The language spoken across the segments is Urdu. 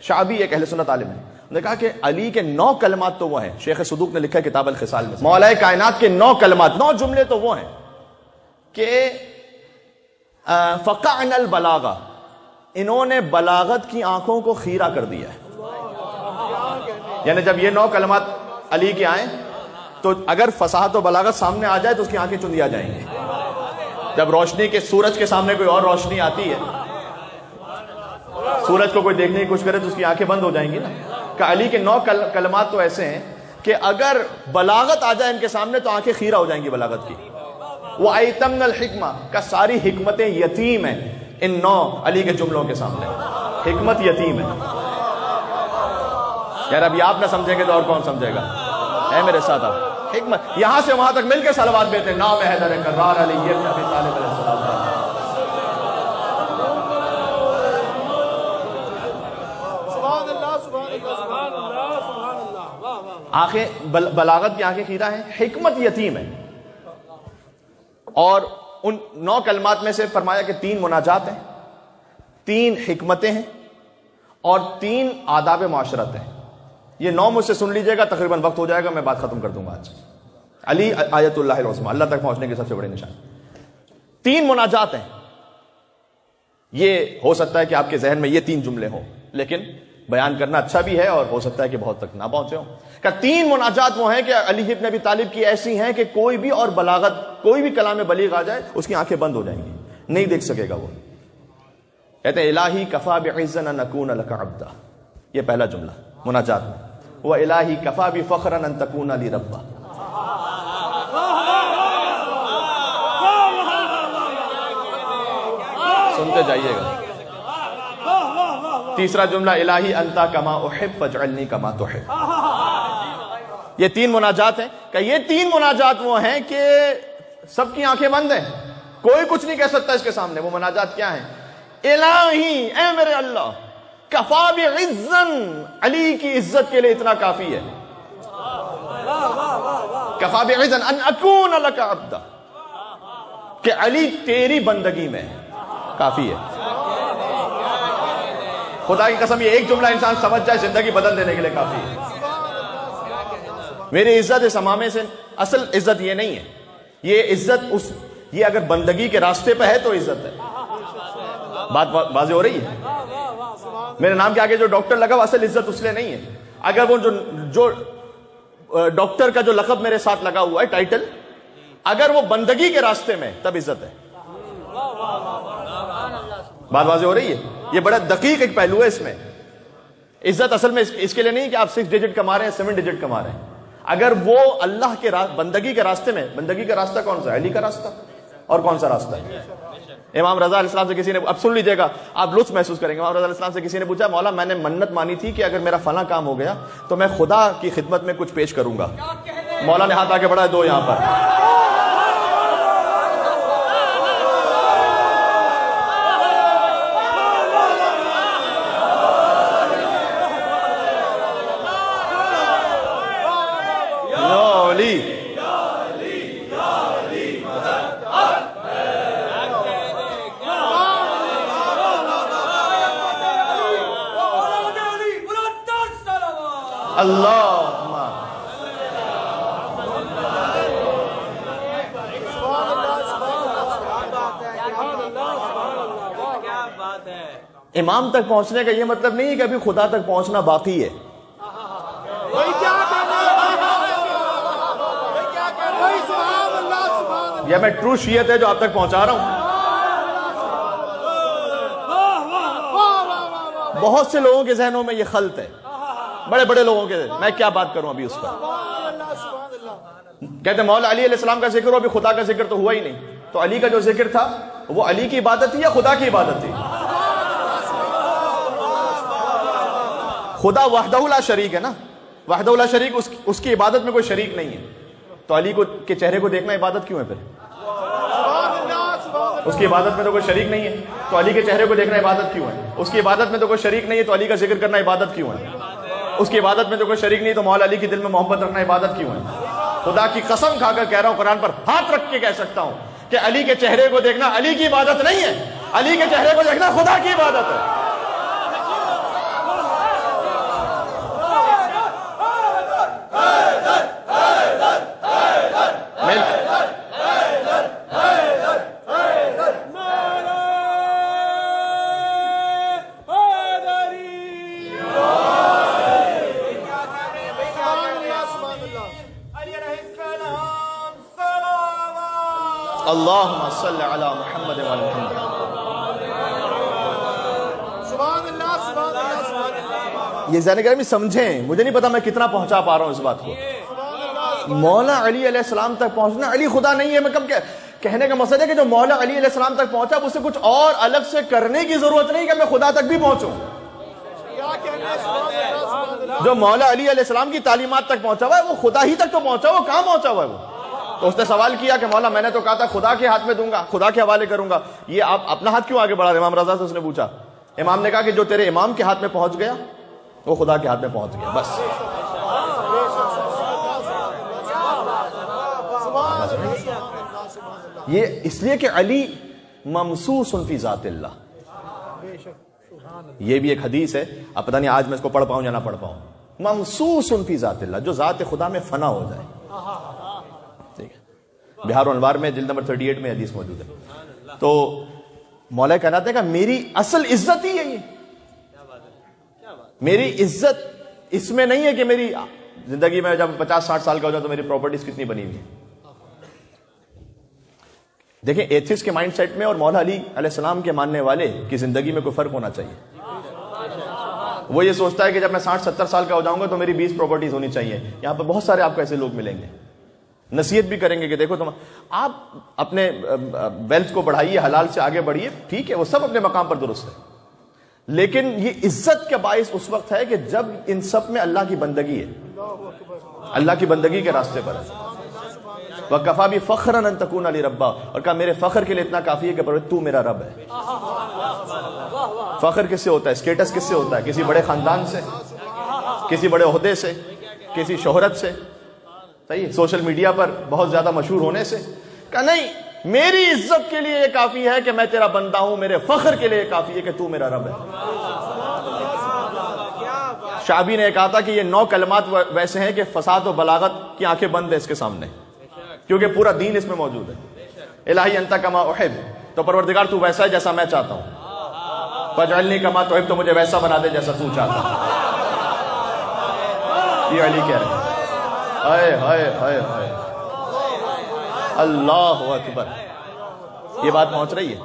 شعبی ایک اہل سنت عالم ہے، انہوں نے کہا کہ علی کے 9 کلمات تو وہ ہیں، شیخ صدوق نے لکھا ہے کتاب الخصال میں، مولا کائنات کے 9 کلمات، 9 جملے تو وہ ہیں کہ فقعن البلاغہ، انہوں نے بلاغت کی آنکھوں کو خیرہ کر دیا ہے. یعنی جب یہ 9 کلمات علی کے آئیں تو اگر فصاحت و بلاغت سامنے آ جائے تو اس کی آنکھیں چندی آ جائیں گی. جب روشنی کے سورج کے سامنے کوئی اور روشنی آتی ہے، سورج کو کوئی دیکھنے کی کوشش کرے تو اس کی آنکھیں بند ہو جائیں گی نا. کہ علی کے 9 کلمات تو ایسے ہیں کہ اگر بلاغت آ جائے ان کے سامنے تو آنکھیں خیرہ ہو جائیں گی بلاغت کی. وہ ایتمن الحکمہ کا ساری حکمتیں یتیم ہیں ان 9 علی کے جملوں کے سامنے. حکمت یتیم ہے. یار ابھی آپ نہ سمجھیں گے تو اور کون سمجھے گا؟ اے میرے ساتھ آپ حکمت، یہاں سے وہاں تک مل کے صلوات بیتے ہیں. نام حیدر کرار علی ابن ابی طالب علیہ السلام. آنکھیں بلاغت کی آنکھیں خیرہ ہیں، حکمت یتیم ہے. اور ان 9 کلمات میں سے فرمایا کہ 3 مناجات ہیں، 3 حکمتیں ہیں اور 3 آداب معاشرت ہیں. یہ 9 مجھ سے سن لیجئے گا، تقریباً وقت ہو جائے گا، میں بات ختم کر دوں گا آج. علی آیت اللہ العظمی، اللہ تک پہنچنے کے سب سے بڑے نشان. 3 مناجات ہیں. یہ ہو سکتا ہے کہ آپ کے ذہن میں یہ 3 جملے ہوں، لیکن بیان کرنا اچھا بھی ہے اور ہو سکتا ہے کہ بہت تک نہ پہنچے ہوں. کہ 3 مناجات وہ ہیں کہ علی ابن ابی طالب کی ایسی ہیں کہ کوئی بھی اور بلاغت، کوئی بھی کلام بلیغ آ جائے اس کی آنکھیں بند ہو جائیں گی، نہیں دیکھ سکے گا وہ. کہتے ہیں الہی کفا بعزن ان اکون لک عبدا، یہ پہلا جملہ مناجات میں. وہ الہی کفا بفخرا ان تکون لی ربا. سنتے جائیے گا. تیسرا جملہ الہی انتا کما احب فاجعلنی کما تحب. یہ 3 مناجات ہیں کہ یہ 3 مناجات وہ ہیں کہ سب کی آنکھیں بند ہیں، کوئی کچھ نہیں کہہ سکتا اس کے سامنے. وہ مناجات کیا ہیں؟ الہی، اے میرے اللہ، کفا بعزن، علی کی عزت کے لیے اتنا کافی ہے. کفا بعزن ان اکون لک عبدا، کہ علی تیری بندگی میں کافی ہے. خدا کی قسم یہ ایک جملہ انسان سمجھ جائے زندگی بدل دینے کے لیے کافی ہے. میری عزت اس امامے سے، اصل عزت یہ نہیں ہے. یہ عزت یہ اگر بندگی کے راستے پہ ہے تو عزت ہے. بات واضح ہو رہی ہے؟ میرے نام کے آگے جو ڈاکٹر لگا وہ اصل عزت اس لیے نہیں ہے. اگر وہ جو ڈاکٹر کا جو لقب میرے ساتھ لگا ہوا ہے، ٹائٹل، اگر وہ بندگی کے راستے میں تب عزت ہے. بات واضح ہو رہی ہے؟ یہ بڑا دقیق ایک پہلو ہے اس میں. عزت اصل میں اس کے لیے نہیں کہ آپ 6 ڈیجٹ کما رہے ہیں، 7 ڈیجٹ کما رہے ہیں. اگر وہ اللہ کے بندگی کے راستے میں، بندگی کا راستہ کون سا ہے؟ علی کا راستہ. اور کون سا راستہ ہے؟ امام رضا علیہ السلام سے کسی نے، اب سن لیجئے گا آپ لطف محسوس کریں گے. امام رضا علیہ السلام سے کسی نے پوچھا، مولا میں نے منت مانی تھی کہ اگر میرا فلاں کام ہو گیا تو میں خدا کی خدمت میں کچھ پیش کروں گا. مولا نے ہاتھ آگے بڑھائے، 2 یہاں پر. امام تک پہنچنے کا یہ مطلب نہیں ہے کہ ابھی خدا تک پہنچنا باقی ہے. یہ میں ٹرو شیعت ہے جو آپ تک پہنچا رہا ہوں. بہت سے لوگوں کے ذہنوں میں یہ خلط ہے، بڑے بڑے لوگوں کے. میں کیا بات کروں ابھی اس پر. کہتے ہیں مولا علی علیہ السلام کا ذکر ہو، ابھی خدا کا ذکر تو ہوا ہی نہیں. تو علی کا جو ذکر تھا وہ علی کی عبادت تھی یا خدا کی عبادت تھی؟ خدا وحدہ لا شریک ہے نا. وحدہ لا شریک، اس کی عبادت میں کوئی شریک نہیں ہے. تو علی کے چہرے کو دیکھنا عبادت کیوں ہے پھر؟ اس کی عبادت میں تو کوئی شریک نہیں ہے تو علی کے چہرے کو دیکھنا عبادت کیوں ہے؟ اس کی عبادت میں تو کوئی شریک نہیں ہے تو علی کا ذکر کرنا عبادت کیوں ہے؟ اس کی عبادت میں تو کوئی شریک نہیں تو مولا علی کے دل میں محبت رکھنا عبادت کیوں ہے؟ خدا کی قسم کھا کر کہہ رہا ہوں، قرآن پر ہاتھ رکھ کے کہہ سکتا ہوں کہ علی کے چہرے کو دیکھنا علی کی عبادت نہیں ہے، علی کے چہرے کو دیکھنا خدا کی عبادت ہے. اللہم صلی علی محمد و علی محمد. یہ زین گرامی سمجھیں، مجھے نہیں پتا میں کتنا پہنچا پا رہا ہوں اس بات کو. مولا علی علیہ السلام تک پہنچنا، علی خدا نہیں ہے، میں کب کہنے کا مقصد ہے کہ جو مولا علی علیہ السلام تک پہنچا اب اسے کچھ اور الگ سے کرنے کی ضرورت نہیں کہ میں خدا تک بھی پہنچوں. جو مولا علی علیہ السلام کی تعلیمات تک پہنچا ہوا ہے وہ خدا ہی تک تو پہنچا ہوا، وہ کہاں پہنچا ہوا ہے وہ؟ تو اس نے سوال کیا کہ مولا میں نے تو کہا تھا خدا کے ہاتھ میں دوں گا، خدا کے حوالے کروں گا، یہ آپ اپنا ہاتھ کیوں آگے بڑھا رہے؟ امام رضا سے اس نے پوچھا. امام نے کہا کہ جو تیرے امام کے ہاتھ میں پہنچ گیا وہ خدا کے ہاتھ میں پہنچ گیا، بس. یہ اس لیے کہ علی ممسوس فی ذات اللہ. یہ بھی ایک حدیث ہے، اب پتہ نہیں آج میں اس کو پڑھ پاؤں یا نہ پڑھ پاؤں. ممسوس فی ذات اللہ، جو ذات خدا میں فنا ہو جائے. ٹھیک ہے، بہار الانوار میں جلد نمبر 38 میں حدیث موجود ہے. تو مولا کہتے ہیں کہ میری اصل عزت ہی ہے یہ. میری عزت اس میں نہیں ہے کہ میری زندگی میں جب 50-60 سال کا ہو جائے تو میری پراپرٹیز کتنی بنی ہوئی. دیکھیں ایتھسٹ کے مائنڈ سیٹ میں اور مولا علی علیہ السلام کے ماننے والے کی زندگی میں کوئی فرق ہونا چاہیے. وہ یہ سوچتا ہے کہ جب میں 60-70 سال کا ہو جاؤں گا تو میری 20 پراپرٹیز ہونی چاہیے. یہاں پہ بہت سارے آپ کو ایسے لوگ ملیں گے، نصیحت بھی کریں گے کہ دیکھو تم آپ اپنے ویلتھ کو بڑھائیے، حلال سے آگے بڑھیے، ٹھیک ہے وہ سب اپنے مقام پر درست ہے، لیکن یہ عزت کا باعث اس وقت ہے کہ جب ان سب میں اللہ کی بندگی ہے، اللہ کی بندگی کے راستے پر ہے. وَكَفَى بِفَخْرًا أَن تَكُونَ لِرَبَّا، اور کہا میرے فخر کے لیے اتنا کافی ہے کہ پروردگار تو میرا رب ہے. فخر کس سے ہوتا ہے؟ اسٹیٹس کس سے ہوتا ہے؟ کسی بڑے خاندان سے، کسی بڑے عہدے سے، کسی شہرت سے، صحیح، سوشل میڈیا پر بہت زیادہ مشہور ہونے سے. کہا نہیں، میری عزت کے لیے یہ کافی ہے کہ میں تیرا بندہ ہوں، میرے فخر کے لیے کافی ہے کہ تو میرا رب ہے. شعبی نے کہا تھا کہ یہ 9 کلمات ویسے ہیں کہ فساد و بلاغت کی آنکھیں بند ہیں اس کے سامنے، کیونکہ پورا دین اس میں موجود ہے. الہی انت کما احب، تو پروردگار تو ویسا ہے جیسا میں چاہتا ہوں. فاجعلنی کما تحب، تو مجھے ویسا بنا دے جیسا تو چاہتا ہے. یہ علی کہہ رہے ہیں. ہائے ہائے ہائے ہائے، اللہ اکبر. یہ بات پہنچ رہی ہے.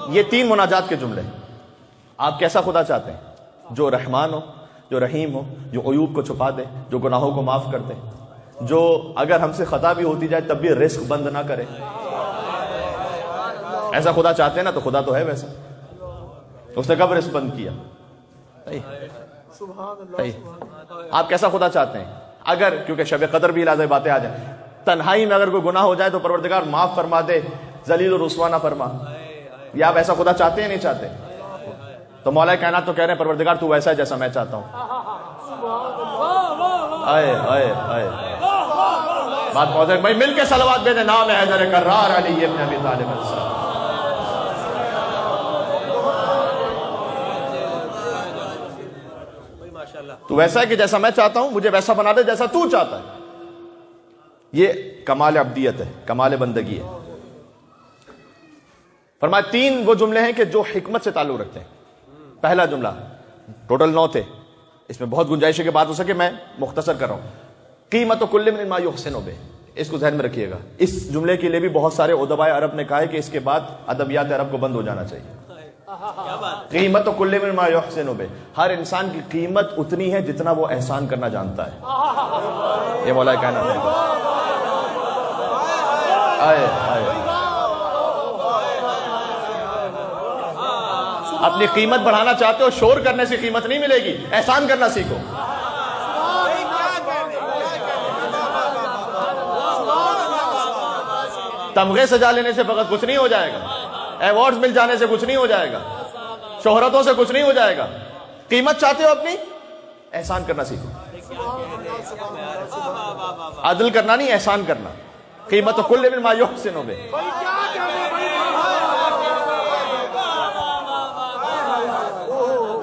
یہ 3 مناجات کے جملے. آپ کیسا خدا چاہتے ہیں؟ جو رحمان ہو، جو رحیم ہو، جو عیوب کو چھپا دے، جو گناہوں کو معاف کر دے، جو اگر ہم سے خطا بھی ہوتی جائے تب بھی رزق بند نہ کرے. ایسا خدا چاہتے ہیں نا؟ تو خدا تو ہے ویسا. اس نے کب رزق بند کیا؟ آپ کیسا خدا چاہتے ہیں؟ اگر کیونکہ شب قدر بھی لازم باتیں آ جائیں، تنہائی میں اگر کوئی گناہ ہو جائے تو پروردگار معاف فرما دے، ذلیل و رسوا نہ فرما. یا آپ ایسا خدا چاہتے ہیں نہیں چاہتے؟ تو مولا کائنات تو کہہ رہے ہیں پروردگار تو ویسا ہے جیسا میں چاہتا ہوں. آئے آئے آئے، بات پہنچ رہی. بھائی مل کے صلوات بھیجیں. نام ہے حیدر کرار علی ابن ابی طالب السلام. تو ویسا ہے کہ جیسا میں چاہتا ہوں، مجھے ویسا بنا دے جیسا تو چاہتا ہے. یہ کمال عبدیت ہے، کمال بندگی ہے. فرمایا 3 وہ جملے ہیں کہ جو حکمت سے تعلق رکھتے ہیں. پہلا جملہ، ٹوٹل 9 تھے، اس میں بہت گنجائش ہے کہ بات ہو سکے، میں مختصر کر رہا ہوں. قیمت کل من ما یحسن به، اس کو ذہن میں رکھیے گا. اس جملے کے لیے بھی بہت سارے ادباء عرب نے کہا ہے کہ اس کے بعد ادبیات عرب کو بند ہو جانا چاہیے. قیمت کل من ما یحسن به، ہر انسان کی قیمت اتنی ہے جتنا وہ احسان کرنا جانتا ہے. یہ مولا کائنات ہے. آئے آئے، اپنی قیمت بڑھانا چاہتے ہو، شور کرنے سے قیمت نہیں ملے گی، احسان کرنا سیکھو. تمغے سجا لینے سے فقط کچھ نہیں ہو جائے گا، ایوارڈز مل جانے سے کچھ نہیں ہو جائے گا، شہرتوں سے کچھ نہیں ہو جائے گا. قیمت چاہتے ہو اپنی، احسان کرنا سیکھو. عدل کرنا نہیں، احسان کرنا. قیمت کل من ما یحسن به.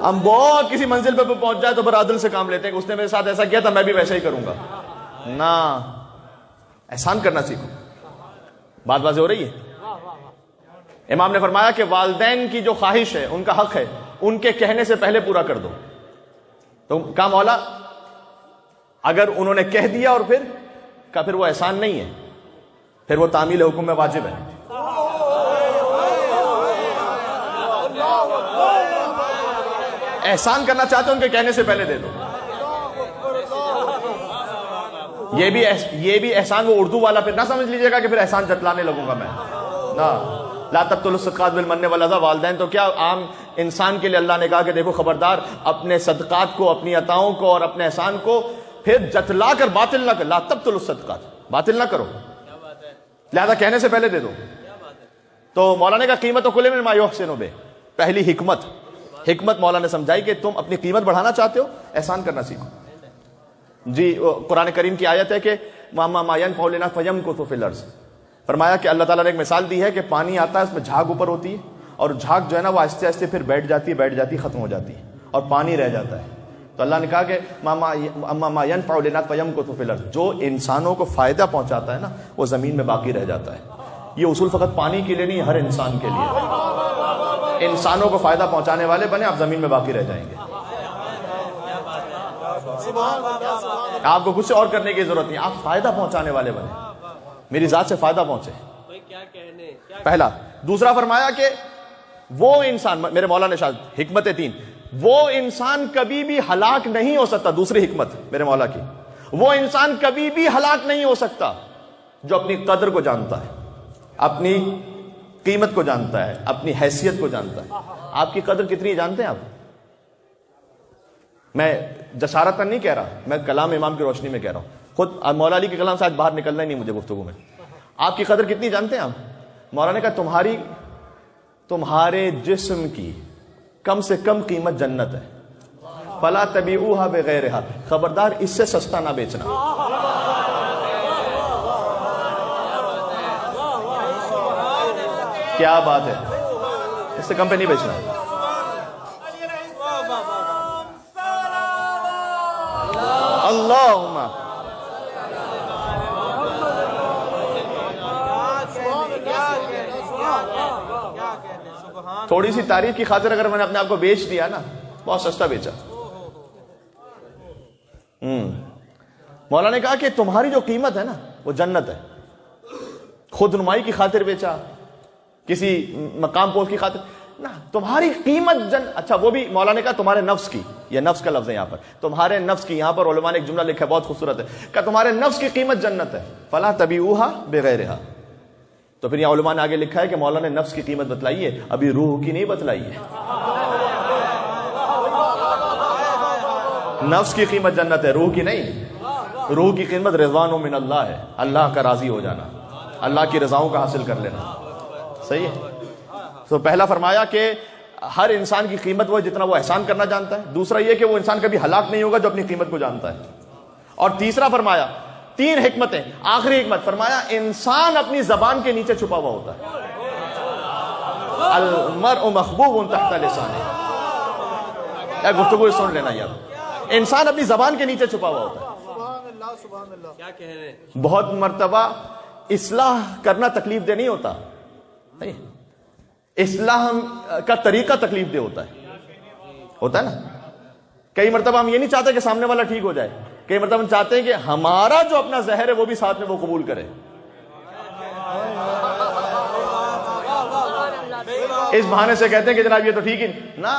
ہم بہت کسی منزل پہ پہنچ جائے تو پھر عدل سے کام لیتے ہیں کہ اس نے میرے ساتھ ایسا کیا تھا میں بھی ویسا ہی کروں گا. نہ، احسان کرنا سیکھو. بات واضح ہو رہی ہے؟ امام نے فرمایا کہ والدین کی جو خواہش ہے، ان کا حق ہے، ان کے کہنے سے پہلے پورا کر دو. تو کہا مولا اگر انہوں نے کہہ دیا اور پھر وہ احسان نہیں ہے. پھر وہ تعمیل حکم میں واجب ہے. احسان کرنا چاہتے ہو ان کے کہنے سے پہلے دے دو. یہ بھی احسان وہ اردو والا پھر نہ سمجھ لیجئے گا کہ پھر احسان جتلانے لگوں گا میں. نہ، لا تبطلوا الصدقات بالمن والاذی. والدین تو کیا عام انسان کے لیے اللہ نے کہا کہ دیکھو خبردار اپنے صدقات کو، اپنی عطاؤں کو اور اپنے احسان کو پھر جتلا کر باطل نہ کر. لا تبطلوا الصدقات، باطل نہ کرو، لہذا کہنے سے پہلے دے دو. تو مولانا کا قیمت و کل من ما یحسن بہ، پہلی حکمت مولانا نے سمجھائی کہ تم اپنی قیمت بڑھانا چاہتے ہو، احسان کرنا سیکھو. جی قرآن کریم کی آیت ہے کہ ما ينفع الناس فيمكث في الارض. فرمایا کہ اللہ تعالیٰ نے ایک مثال دی ہے کہ پانی آتا ہے، اس میں جھاگ اوپر ہوتی ہے اور جھاگ جو ہے نا وہ آہستہ آہستہ پھر بیٹھ جاتی ختم ہو جاتی ہے اور پانی رہ جاتا ہے. تو اللہ نے کہا کہ ما ينفع الناس فيمكث في الارض، جو انسانوں کو فائدہ پہنچاتا ہے نا وہ زمین میں باقی رہ جاتا ہے. یہ اصول فقط پانی کے لیے نہیں، ہر انسان کے لیے. انسانوں کو فائدہ پہنچانے والے بنے، آپ زمین میں باقی رہ جائیں گے. آپ کو کچھ اور کرنے کی ضرورت نہیں، آپ فائدہ پہنچانے والے بنے، میری ذات سے فائدہ پہنچے. پہلا. دوسرا فرمایا کہ وہ انسان، میرے مولانا شاہ حکمت 3، وہ انسان کبھی بھی ہلاک نہیں ہو سکتا. دوسری حکمت میرے مولا کی، وہ انسان کبھی بھی ہلاک نہیں ہو سکتا جو اپنی قدر کو جانتا ہے، اپنی قیمت کو جانتا ہے، اپنی حیثیت کو جانتا ہے. آپ کی قدر کتنی جانتے ہیں آپ؟ میں جسارتاً نہیں کہہ رہا، میں کلام امام کی روشنی میں کہہ رہا ہوں. خود مولا علی کے کلام سے آج باہر نکلنا ہی نہیں مجھے گفتگو میں. آپ کی قدر کتنی جانتے ہیں آپ؟ مولا نے کہا تمہارے جسم کی کم سے کم قیمت جنت ہے. فلا تبیعوها بغیرها، خبردار اس سے سستا نہ بیچنا. کیا بات ہے، اس سے کم پہ نہیں بیچنا. اللہم تھوڑی سی تعریف کی خاطر اگر میں نے اپنے آپ کو بیچ دیا نا، بہت سستا بیچا. مولا نے کہا کہ تمہاری جو قیمت ہے نا وہ جنت ہے. خود نمائی کی خاطر بیچا، کسی مقام پوسٹ کی خاطر نہ، تمہاری قیمت اچھا وہ بھی مولا نے کہا تمہارے نفس کی، یہ نفس کا لفظ ہے یہاں پر، تمہارے نفس کی. یہاں پر علماء نے ایک جملہ لکھا ہے بہت خوبصورت ہے کہ تمہارے نفس کی قیمت جنت ہے. فلا تبیعوها بغیرها. تو پھر یہاں علماء نے آگے لکھا ہے کہ مولا نے نفس کی قیمت بتلائی ہے، ابھی روح کی نہیں بتلائی ہے. نفس کی قیمت جنت ہے، روح کی نہیں. روح کی قیمت رضوان من اللہ ہے، اللہ کا راضی ہو جانا، اللہ کی رضاؤں کا حاصل کر لینا. صحیح ہے. تو پہلا فرمایا کہ ہر انسان کی قیمت وہ جتنا وہ احسان کرنا جانتا ہے. دوسرا یہ کہ وہ انسان کبھی ہلاک نہیں ہوگا جو اپنی قیمت کو جانتا ہے. اور تیسرا فرمایا 3 حکمتیں. آخری حکمت فرمایا انسان اپنی زبان کے نیچے چھپا ہوا ہوتا ہے. المرء محبوب تحت لسانہ. گفتگو سن لینا یار، انسان اپنی زبان کے نیچے چھپا ہوا ہوتا ہے. سبحان اللہ. کیا کہہ رہے ہیں؟ بہت مرتبہ اصلاح کرنا تکلیف دہ نہیں ہوتا، اصلاح کا طریقہ تکلیف دہ ہوتا ہے نا. کئی مرتبہ ہم یہ نہیں چاہتے کہ سامنے والا ٹھیک ہو جائے، کئی مرتبہ ہم چاہتے ہیں کہ ہمارا جو اپنا زہر ہے وہ بھی ساتھ میں وہ قبول کرے. اس بہانے سے کہتے ہیں کہ جناب یہ تو ٹھیک ہی نا.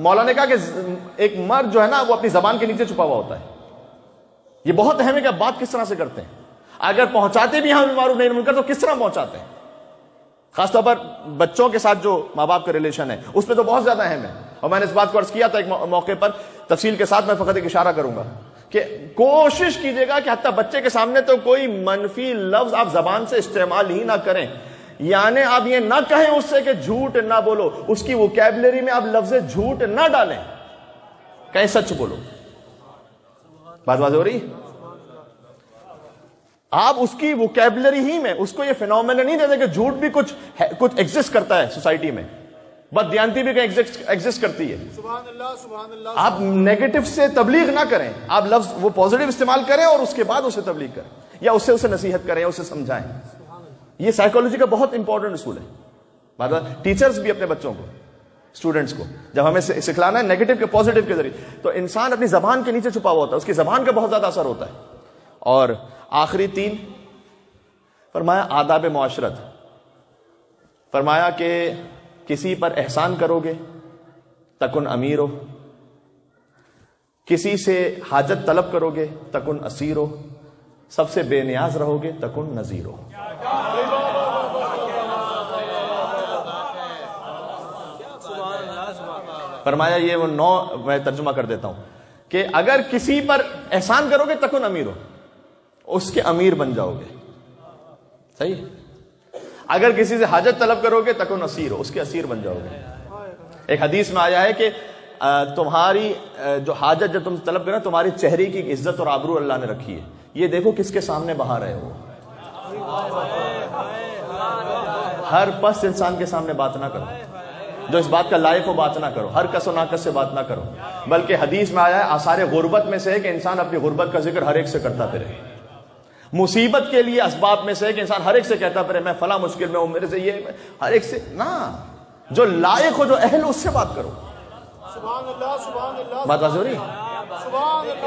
مولا نے کہا کہ ایک مرد جو ہے نا وہ اپنی زبان کے نیچے چھپا ہوا ہوتا ہے. یہ بہت اہم ہے کہ آپ بات کس طرح سے کرتے ہیں. اگر پہنچاتے بھی ہم معروف نہیں منکر تو کس طرح پہنچاتے ہیں. خاص طور پر بچوں کے ساتھ جو ماں باپ کا ریلیشن ہے اس میں تو بہت زیادہ اہم ہے. اور میں نے اس بات کو عرض کیا تھا ایک موقع پر، تفصیل کے ساتھ میں فقط ایک اشارہ کروں گا کہ کوشش کیجئے گا کہ حتیٰ بچے کے سامنے تو کوئی منفی لفظ آپ زبان سے استعمال ہی نہ کریں. یعنی آپ یہ نہ کہیں اس سے کہ جھوٹ نہ بولو، اس کی ووکیبلری میں آپ لفظ جھوٹ نہ ڈالیں، کہیں سچ بولو. بات واضح ہو رہی ہے؟ آپ اس کی ووکیبلری ہی میں اس کو یہ فینومینا نہیں دیتے کہ جھوٹ بھی کچھ ایگزسٹ کرتا ہے سوسائٹی میں، بددیانتی بھی کہیں ایگزسٹ کرتی ہے. سبحان اللہ سبحان اللہ. آپ نیگیٹو سے تبلیغ نہ کریں، آپ لفظ وہ پازیٹیو استعمال کریں اور اس کے بعد اسے تبلیغ کریں یا اسے نصیحت کریں یا اسے سمجھائیں. یہ سائیکالوجی کا بہت امپورٹنٹ اصول ہے. ٹیچرز بھی اپنے بچوں کو، اسٹوڈنٹس کو جب ہمیں سکھلانا ہے نیگیٹو کے پازیٹیو کے ذریعے، تو انسان اپنی زبان کے نیچے چھپا ہوا ہوتا ہے، اس کی زبان کا بہت زیادہ اثر ہوتا ہے. اور آخری 3 فرمایا آداب معاشرت، فرمایا کہ کسی پر احسان کرو گے تکن امیر ہو، کسی سے حاجت طلب کرو گے تکن اسیر ہو، سب سے بے نیاز رہو گے تکن نذیر ہو۔ فرمایا یہ وہ 9 میں ترجمہ کر دیتا ہوں کہ اگر کسی پر احسان کرو گے تکن امیر ہو، اس کے امیر بن جاؤ گے، صحیح؟ اگر کسی سے حاجت طلب کرو گے تکن اسیر ہو، اس کے اسیر بن جاؤ گے۔ ایک حدیث میں آیا ہے کہ تمہاری جو حاجت جب تم طلب کرو، تمہاری چہرے کی عزت اور آبرو اللہ نے رکھی ہے، یہ دیکھو کس کے سامنے بہا رہے ہو۔ ہر پست انسان کے سامنے بات نہ کرو، جو اس بات کا لائق ہو بات نہ کرو، ہر کس و ناکس سے بات نہ کرو، بلکہ حدیث میں آیا ہے آثار غربت میں سے ہے کہ انسان اپنی غربت کا ذکر ہر ایک سے کرتا پھرے۔ مصیبت کے لیے اسباب میں سے ہے کہ انسان ہر ایک سے کہتا پھرے میں فلاں مشکل میں ہوں، میرے سے یہ، ہر ایک سے نہ، جو لائق ہو جو اہل ہو اس سے بات کرو۔ سبحان اللہ سبحان اللہ بات واضح ہو رہی؟ سبحان اللہ۔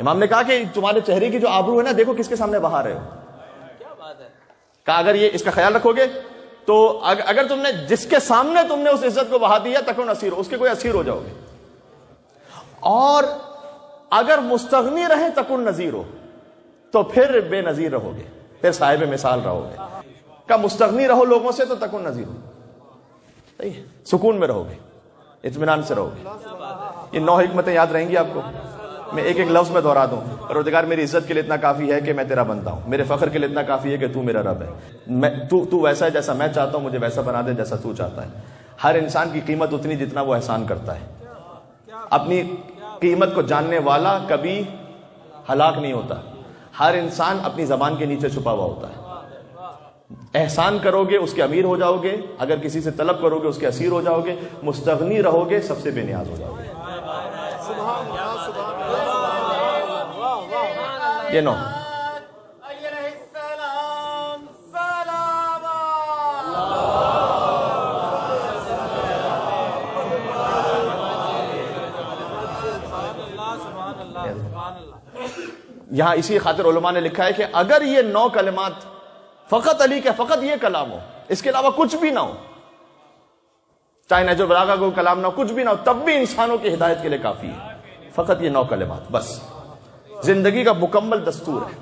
امام نے کہا کہ تمہارے چہرے کی جو آبرو ہے نا، دیکھو کس کے سامنے بہا رہے ہو۔ کہا اگر یہ اس کا خیال رکھو گے تو اگر تم نے جس کے سامنے تم نے اس عزت کو بہا دیا تکن اسیر ہو، اس کے کوئی اسیر ہو جاؤ گے، اور اگر مستغنی رہے تکن نذیر ہو، تو پھر بے نظیر رہو گے، پھر صاحب مثال رہو گے۔ کہ مستغنی رہو لوگوں سے تو تکن نذیر ہو، صحیح، سکون میں رہو گے، اطمینان سے رہو گے۔ یہ 9 حکمتیں یاد رہیں گی آپ کو۔ میں ایک ایک لفظ میں دہرا دوں، پروردگار میری عزت کے لیے اتنا کافی ہے کہ میں تیرا بنتا ہوں، میرے فخر کے لیے اتنا کافی ہے کہ تو میرا رب ہے، تو ویسا ہے جیسا میں چاہتا ہوں، مجھے ویسا بنا دے جیسا تو چاہتا ہے۔ ہر انسان کی قیمت اتنی جتنا وہ احسان کرتا ہے۔ اپنی قیمت کو جاننے والا کبھی ہلاک نہیں ہوتا، ہر انسان اپنی زبان کے نیچے چھپا ہوا ہوتا ہے۔ احسان کرو گے اس کے امیر ہو جاؤ گے، اگر کسی سے طلب کرو گے اس کے اسیر ہو جاؤ گے، مستغنی رہو گے سب سے بے نیاز ہو جاؤ گے۔ یہ 9 یہاں اسی خاطر علماء نے لکھا ہے کہ اگر یہ 9 کلمات فقط علی کے فقط یہ کلام ہو، اس کے علاوہ کچھ بھی نہ ہو، چاہے نہج البلاغہ کو کلام نہ ہو، کچھ بھی نہ ہو، تب بھی انسانوں کی ہدایت کے لیے کافی ہے۔ فقط یہ 9 کلمات بس زندگی کا مکمل دستور ہے۔